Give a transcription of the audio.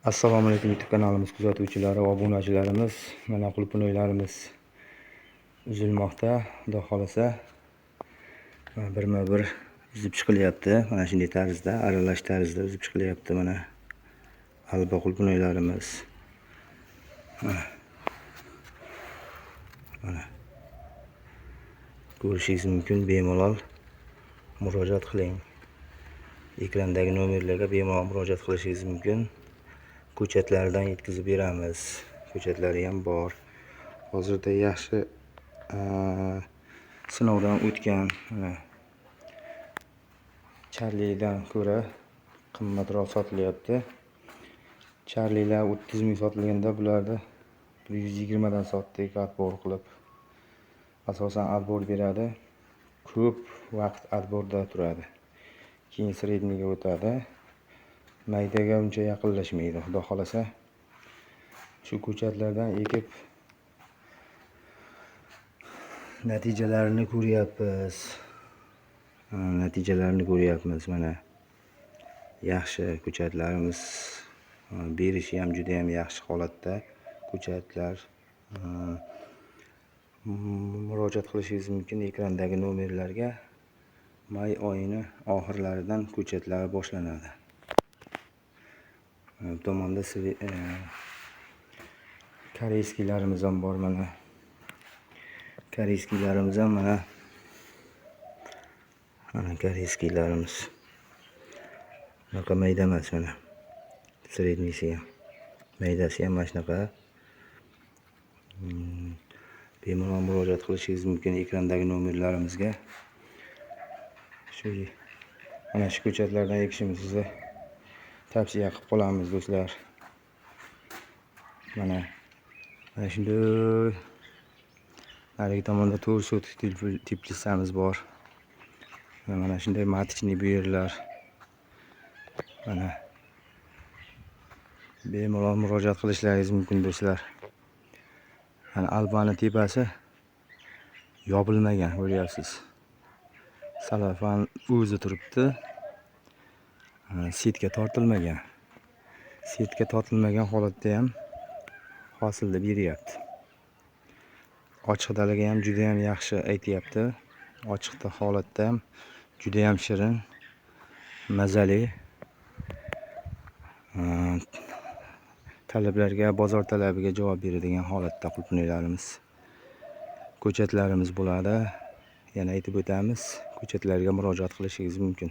Assalomu alaykum YouTube kanalimiz kuzatuvchilari va obunachilarimiz. Mana qulupnaylarimiz uzilmoqda. Xudo xolasa birma-bir uzib chiqilyapti. Mana shunday tarzda, aralash tarzda uzib chiqilyapti. Mana alba qulupnaylarimiz. Mana ko'rishingiz mumkin. Bemalol murojaat qiling. Ekrandagi nomerlarga bemalol murojaat qilishingiz mumkin. Ko'chatlardan yetkazib beramiz. Ko'chatlari ham bor. Hozirda yaxshi sinovdan o'tgan Charlidan ko'ra qimmatroq sotilyapti. Charlilar 30 ming sotilganda bularni 120 dan sotdik atbor qilib. Asosan atbor beradi. Ko'p vaqt atborda turadi. Keyin sredniga o'tadi. Maydaga uncha yaqinlashmaydi. Xudo xolasa shu ko'chatlardan ekib natijalarini ko'ryapmiz. Mana yaxshi ko'chatlarimiz berishi ham juda ham yaxshi holatda ko'chatlar. Murojaat qilishingiz mumkin ekrandagi nomerlarga. May oyini oxirlaridan ko'chatlar boshlanadi. Bu tomonda koreyskilarimiz ham bor. Mana koreyskilarimiz ham mana koreyskilarimiz. Bunaqa mayda emas mana. Srednisi ham. Maydasi ham mana shunaqa. Bemalol murojaat qilishingiz mumkin ekrandagi nomerlarimizga. Mana shu ko'chatlardan ekishimizni tavsiya qilib qolamiz do'stlar. Mana shunday narigi tomonda 4 sotik teplisamiz bor. Mana shunday matchni bu yerlar. Mana bemalol murojaat qilishlaringiz mumkin do'stlar. Mana albani tepasi yopilmagan, ko'ryapsiz. Salafan o'zi turibdi. Setga tortilmagan. Setga tortilmagan holatda ham hosilni beryapti. Ochiqdaligi ham juda ham yaxshi aytayapti. Ochiqda holatda ham juda ham shirin, mazali. Talablarga, bozor talabiga javob beradigan holatda qulupnaylarimiz. Ko'chatlarimiz bo'ladi. Yana aytib o'tamiz, ko'chatlarga murojaat qilishingiz mumkin.